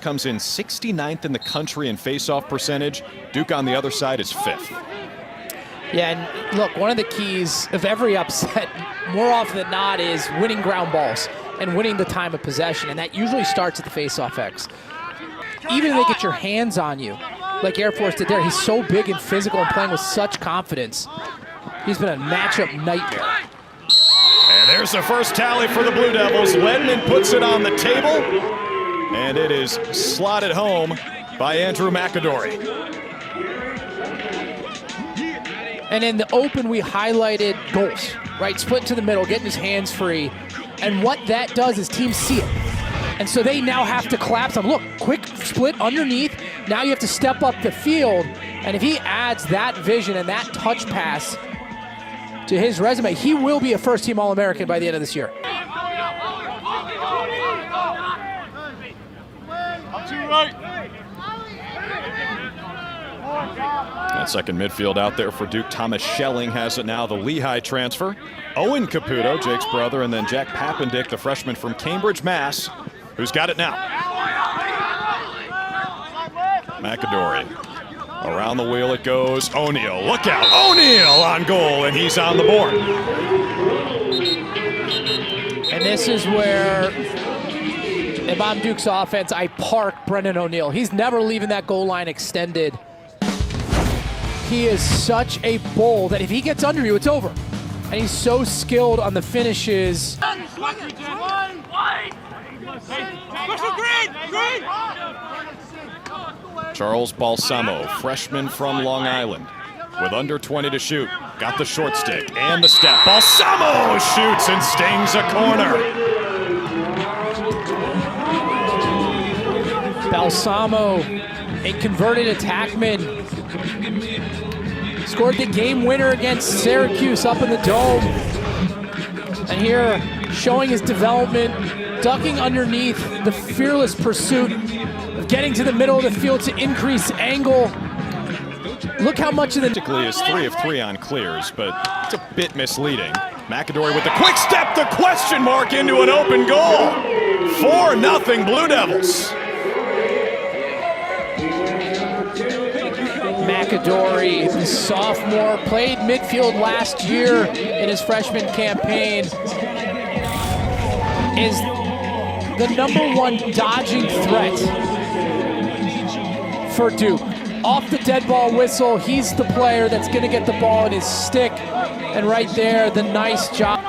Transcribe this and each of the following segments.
comes in 69th in the country in face-off percentage. Duke on the other side is 5th. Yeah, and look, one of the keys of every upset, more often than not, is winning ground balls and winning the time of possession, and that usually starts at the face-off X. Even if they get your hands on you, like Air Force did there, he's so big and physical and playing with such confidence. He's been a matchup nightmare. And there's the first tally for the Blue Devils. Ledman puts it on the table, and it is slotted home by Andrew McAdory. And in the open, we highlighted goals, right? Split to the middle, getting his hands free. And what that does is teams see it. And so they now have to collapse on, look, quick split underneath. Now you have to step up the field. And if he adds that vision and that touch pass to his resume, he will be a first-team All-American by the end of this year. That second midfield out there for Duke. Thomas Schelling has it now, the Lehigh transfer. Owen Caputo, Jake's brother, and then Jack Pappendick, the freshman from Cambridge, Mass., who's got it now. McAdory. Around the wheel it goes. O'Neal, look out. O'Neal on goal, and he's on the board. And this is where, if I'm Duke's offense, I park Brendan O'Neal. He's never leaving that goal line extended. He is such a bull that if he gets under you, it's over. And he's so skilled on the finishes. Charles Balsamo, freshman from Long Island, with under 20 to shoot. Got the short stick and the step. Balsamo shoots and stings a corner. Balsamo, a converted attackman, scored the game winner against Syracuse up in the Dome. And here, showing his development, ducking underneath, the fearless pursuit of getting to the middle of the field to increase angle. Look how much of the... Typically is 3 of 3 on clears, but it's a bit misleading. McAdory with the quick step, the question mark into an open goal. 4-0 Blue Devils. McAdory, the sophomore, played midfield last year in his freshman campaign, is the #1 dodging threat for Duke. Off the dead ball whistle, he's the player that's going to get the ball in his stick. And right there, the nice job.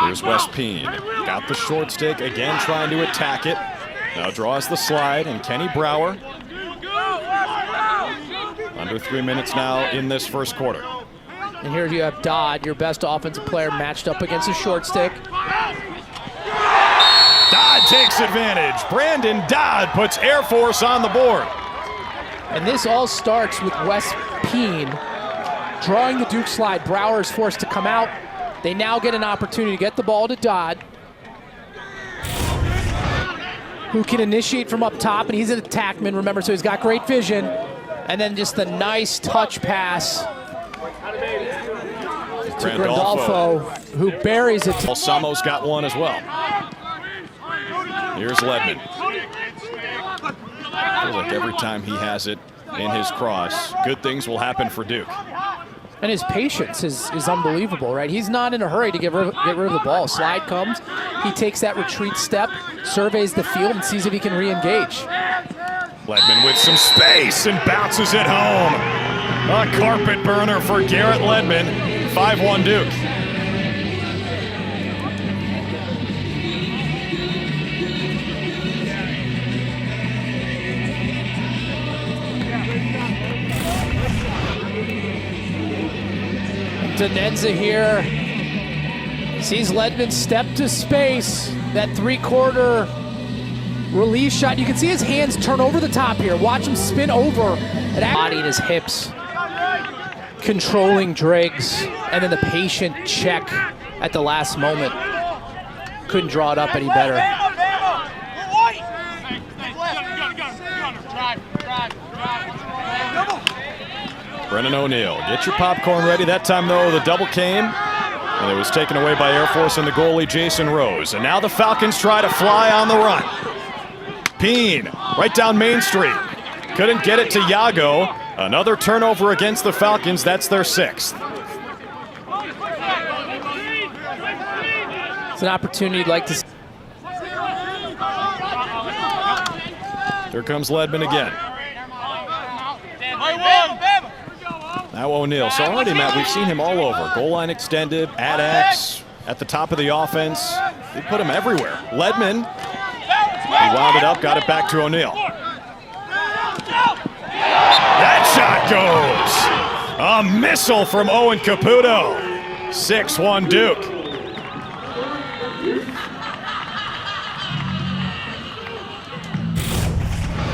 Here's Wes Peen. Got the short stick, again trying to attack it. Now draws the slide, and Kenny Brower. Under 3 minutes now in this first quarter. And here you have Dodd, your best offensive player, matched up against a short stick. Dodd takes advantage. Brandon Dodd puts Air Force on the board. And this all starts with Wes Peen drawing the Duke slide. Brower is forced to come out. They now get an opportunity to get the ball to Dodd, who can initiate from up top, and he's an attackman, remember, so he's got great vision. And then just the nice touch pass to Grandolfo, who buries it. Balsamo's got one as well. Here's Ledman. Feels like every time he has it in his cross, good things will happen for Duke. And his patience is unbelievable, right? He's not in a hurry to get rid of the ball. Slide comes, he takes that retreat step, surveys the field, and sees if he can re-engage. Ledman with some space and bounces it home. A carpet burner for Garrett Ledman. 5-1 Duke. Denenza here sees Ledman step to space. That three-quarter release shot. You can see his hands turn over the top here. Watch him spin over. Body in his hips. Controlling Driggs. And then the patient check at the last moment. Couldn't draw it up any better. Brendan O'Neal, get your popcorn ready. That time, though, the double came. And it was taken away by Air Force and the goalie, Jason Rose. And now the Falcons try to fly on the run. Peen, right down Main Street. Couldn't get it to Yago. Another turnover against the Falcons. That's their 6th. It's an opportunity you'd like to see. Here comes Ledman again. Now O'Neal. So already, Matt, we've seen him all over. Goal line extended, at X, at the top of the offense. They put him everywhere. Ledman, he wound it up, got it back to O'Neal. That shot goes! A missile from Owen Caputo. 6-1 Duke.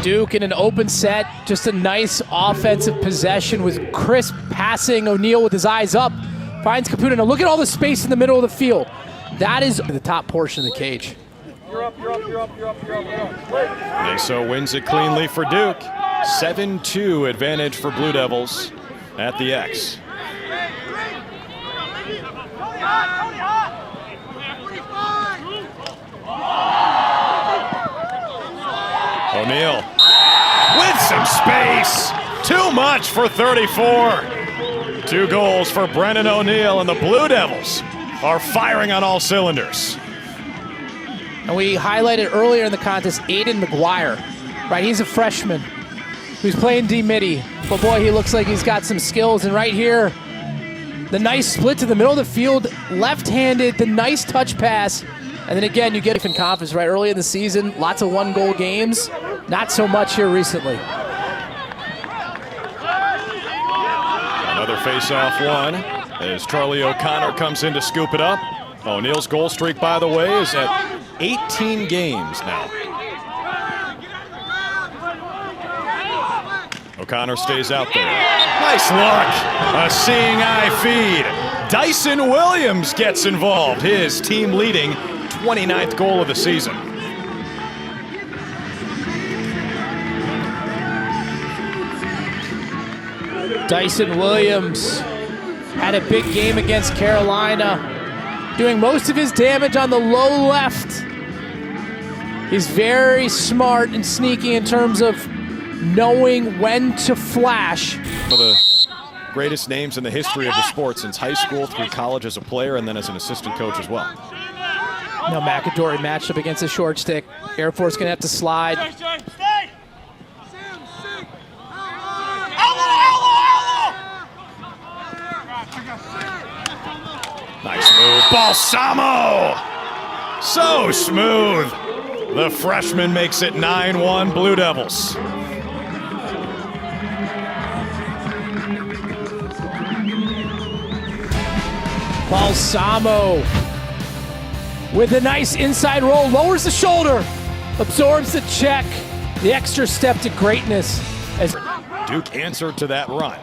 Duke in an open set, just a nice offensive possession with crisp passing. O'Neal with his eyes up, finds Caputo. Now look at all the space in the middle of the field. That is the top portion of the cage. Meso wins it cleanly for Duke. 7-2 advantage for Blue Devils at the X. O'Neal with some space. Too much for 34. 2 goals for Brennan O'Neal, and the Blue Devils are firing on all cylinders. And we highlighted earlier in the contest Aiden McGuire, right? He's a freshman who's playing D-Midi. But boy, he looks like he's got some skills. And right here, the nice split to the middle of the field, left-handed, the nice touch pass. And then again, you get in confidence, right? Early in the season, lots of 1-goal games. Not so much here recently. Another face-off one as Charlie O'Connor comes in to scoop it up. O'Neal's goal streak, by the way, is at 18 games now. O'Connor stays out there. Nice look. A seeing eye feed. Dyson Williams gets involved. His team leading 29th goal of the season. Dyson Williams had a big game against Carolina, doing most of his damage on the low left. He's very smart and sneaky in terms of knowing when to flash. One of the greatest names in the history of the sport since high school through college as a player and then as an assistant coach as well. Now McAdory matched up against the short stick. Air Force gonna have to slide. Nice move. Balsamo! So smooth. The freshman makes it 9-1 Blue Devils. Balsamo with a nice inside roll, lowers the shoulder, absorbs the check, the extra step to greatness. As Duke answered to that run.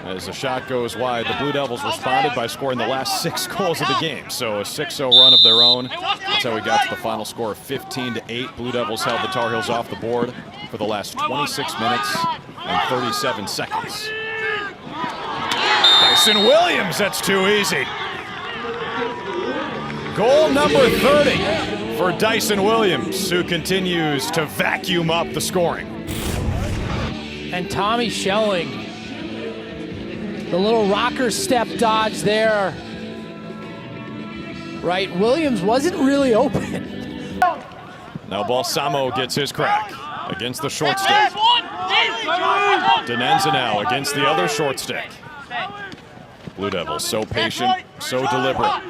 As the shot goes wide, the Blue Devils responded by scoring the last 6 goals of the game. So a 6-0 run of their own. That's how we got to the final score of 15-8. Blue Devils held the Tar Heels off the board for the last 26 minutes and 37 seconds. Dyson Williams, that's too easy. Goal number 30 for Dyson Williams, who continues to vacuum up the scoring. And Tommy Schelling, the little rocker step dodge there. Right, Williams wasn't really open. Now Balsamo gets his crack against the short stick. Denenza now against the other short stick. Blue Devils so patient, so deliberate.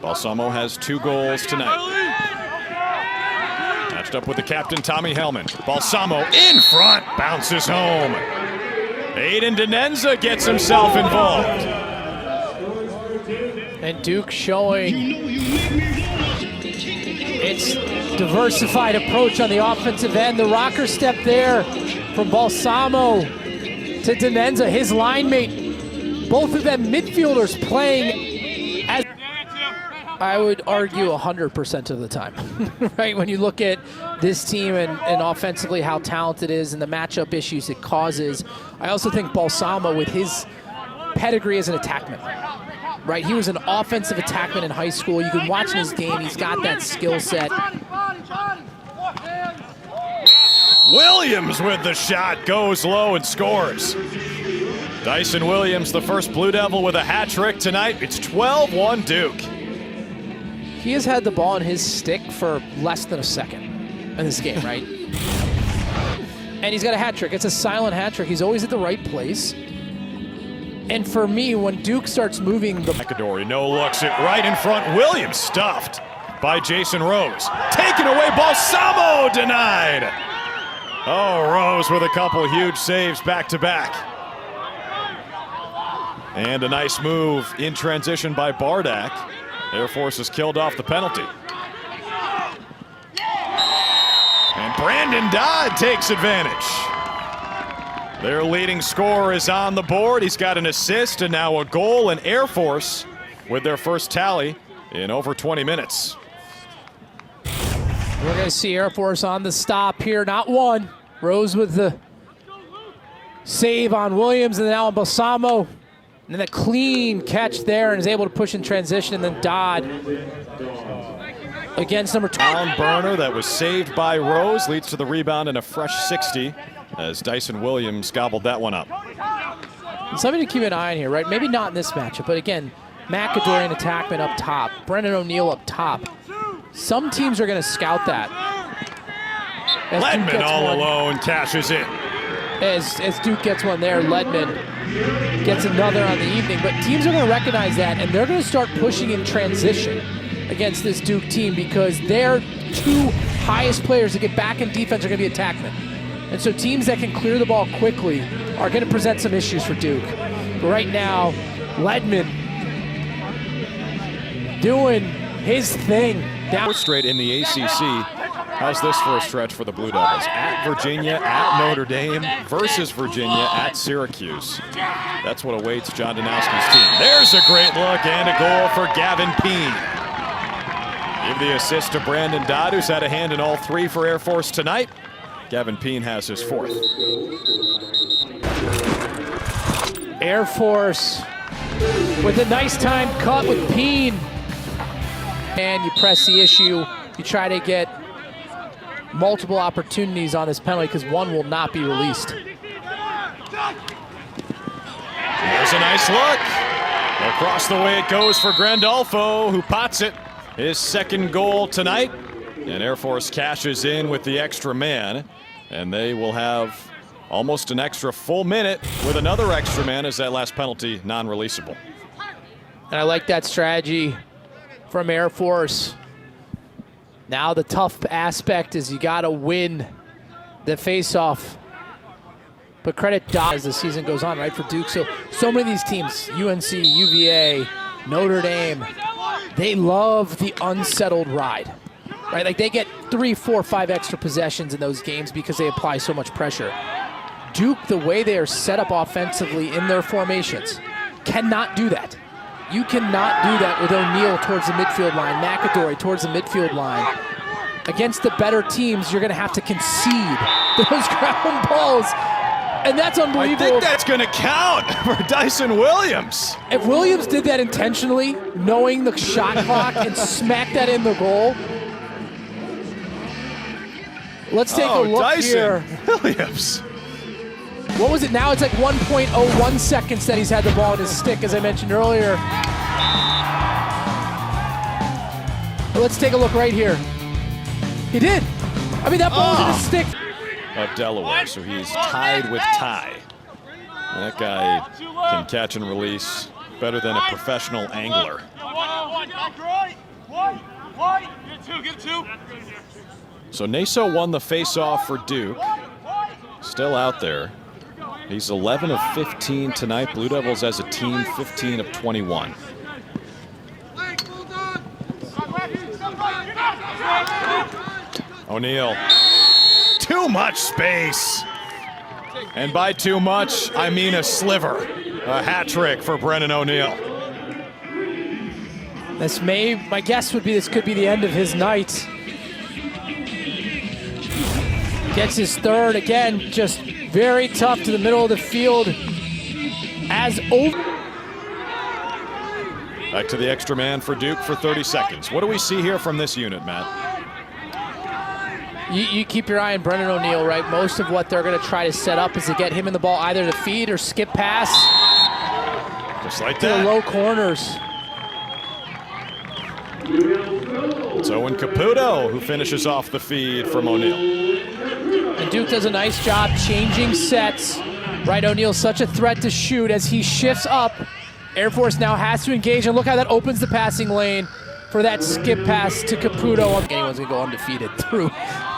Balsamo has 2 goals tonight. Matched up with the captain, Tommy Hellman. Balsamo in front, bounces home. Aiden Denenza gets himself involved. And Duke showing its diversified approach on the offensive end. The rocker step there from Balsamo to Denenza, his line mate. Both of them midfielders playing as, I would argue, 100% of the time. Right, when you look at this team and offensively how talented it is and the matchup issues it causes. I also think Balsamo, with his pedigree as an attackman, right? He was an offensive attackman in high school. You can watch his game. He's got that skill set. Williams with the shot, goes low and scores. Dyson Williams, the first Blue Devil with a hat trick tonight. It's 12-1 Duke. He has had the ball in his stick for less than a second in this game, right? And he's got a hat trick. It's a silent hat trick. He's always at the right place. And for me, when Duke starts moving the... McAdory, no looks it right in front. Williams stuffed by Jason Rose. Taken away, Balsamo denied. Oh, Rose with a couple huge saves back-to-back. And a nice move in transition by Bardak. Air Force has killed off the penalty. And Brandon Dodd takes advantage. Their leading scorer is on the board. He's got an assist and now a goal, and Air Force with their first tally in over 20 minutes. We're going to see Air Force on the stop here. Not one. Rose with the save on Williams, and then now on Balsamo. And then a clean catch there, and is able to push in transition, and then Dodd against number 2. Down burner that was saved by Rose leads to the rebound and a fresh 60 as Dyson Williams gobbled that one up. Something to keep an eye on here, right? Maybe not in this matchup, but again, McAdory and attackman up top, Brennan O'Neill up top. Some teams are going to scout that. Ledman all alone cashes in. As Duke gets one there, Ledman gets another on the evening. But teams are going to recognize that, and they're going to start pushing in transition against this Duke team because their 2 highest players to get back in defense are going to be attackmen. And so teams that can clear the ball quickly are going to present some issues for Duke. But right now, Ledman doing his thing. Down straight in the ACC. How's this for a stretch for the Blue Devils? At Virginia, at Notre Dame, versus Virginia, at Syracuse. That's what awaits John Danowski's team. There's a great look and a goal for Gavin Peen. Give the assist to Brandon Dodd, who's had a hand in all 3 for Air Force tonight. Gavin Peen has his 4th. Air Force with a nice time cut with Peen. And you press the issue. You try to get multiple opportunities on this penalty because one will not be released. There's a nice look. Across the way it goes for Grandolfo, who pots it. His 2nd goal tonight. And Air Force cashes in with the extra man. And they will have almost an extra full minute with another extra man as that last penalty non-releasable. And I like that strategy from Air Force. Now the tough aspect is you got to win the face-off. But credit Dodd as the season goes on, right, for Duke. So many of these teams, UNC, UVA, Notre Dame, they love the unsettled ride, right? Like they get 3, 4, 5 extra possessions in those games because they apply so much pressure. Duke, the way they are set up offensively in their formations, cannot do that. You cannot do that with O'Neal towards the midfield line, McAdory towards the midfield line. Against the better teams, you're going to have to concede those ground balls. And that's unbelievable. I think that's going to count for Dyson Williams. If Williams did that intentionally, knowing the shot clock, and smacked that in the goal. Let's take a look Dyson here. Williams. What was it now? It's like 1.01 seconds that he's had the ball in his stick, as I mentioned earlier. But let's take a look right here. He did. I mean, that ball was in his stick. Of Delaware, so he's tied with Ty. That guy can catch and release better than a professional angler. So Naso won the face-off for Duke. Still out there. He's 11 of 15 tonight. Blue Devils as a team, 15 of 21. O'Neal. Too much space. And by too much, I mean a sliver. A hat trick for Brennan O'Neal. My guess would be this could be the end of his night. Gets his 3rd again, just very tough to the middle of the field. As over. Back to the extra man for Duke for 30 seconds. What do we see here from this unit, Matt? You keep your eye on Brendan O'Neill, right? Most of what they're going to try to set up is to get him in the ball, either to feed or skip pass. Just like to that. the low corners. It's Owen Caputo who finishes off the feed from O'Neill. And Duke does a nice job changing sets. Right, O'Neill's such a threat to shoot as he shifts up. Air Force now has to engage, and look how that opens the passing lane for that skip pass to Caputo. Anyone's going to go undefeated through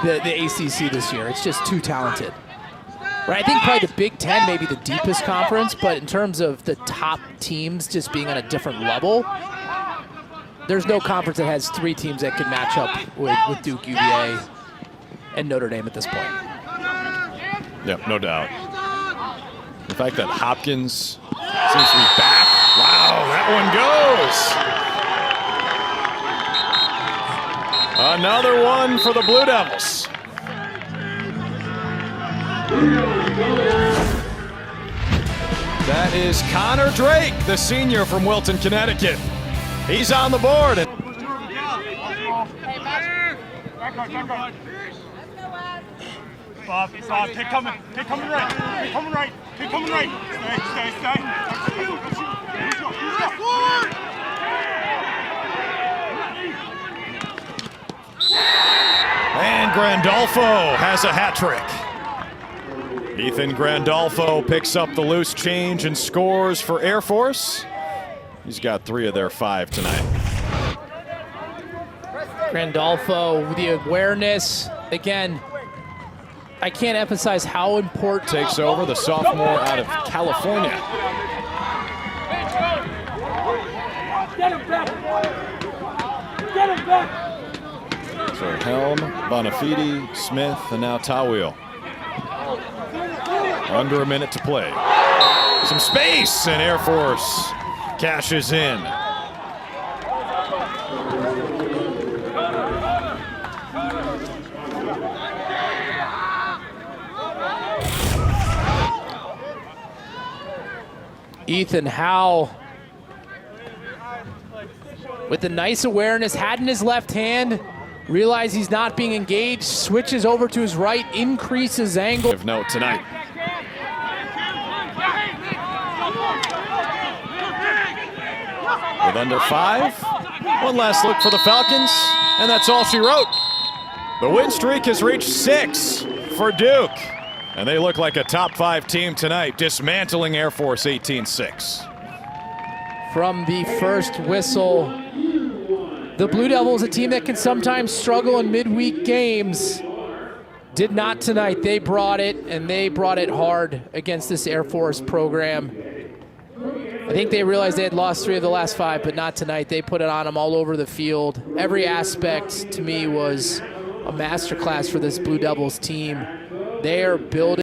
the ACC this year. It's just too talented. Right, I think probably the Big Ten may be the deepest conference, but in terms of the top teams just being on a different level, there's no conference that has 3 teams that can match up with Duke, UVA, and Notre Dame at this point. Yep, no doubt. The fact that Hopkins seems to be back. Wow, that one goes. Another one for the Blue Devils. That is Connor Drake, the senior from Wilton, Connecticut. He's on the board. Bob, keep coming right, keep coming right. Stay. And Grandolfo has a hat trick. Ethan Grandolfo picks up the loose change and scores for Air Force. He's got 3 of their 5 tonight. Grandolfo with the awareness. Again, I can't emphasize how important. Takes over, the sophomore out of California. So Helm, Bonafide, Smith, and now Tawil. Under a minute to play. Some space, and Air Force cashes in. Ethan Howe with the nice awareness, had in his left hand, realized he's not being engaged, switches over to his right, increases angle. Of note tonight. With under 5, one last look for the Falcons, and that's all she wrote. The win streak has reached 6 for Duke, and they look like a top 5 team tonight, dismantling Air Force 18-6. From the first whistle, the Blue Devils, a team that can sometimes struggle in midweek games, did not tonight. They brought it, and they brought it hard against this Air Force program. I think they realized they had lost 3 of the last 5, but not tonight. They put it on them all over the field. Every aspect, to me, was a masterclass for this Blue Devils team. They are building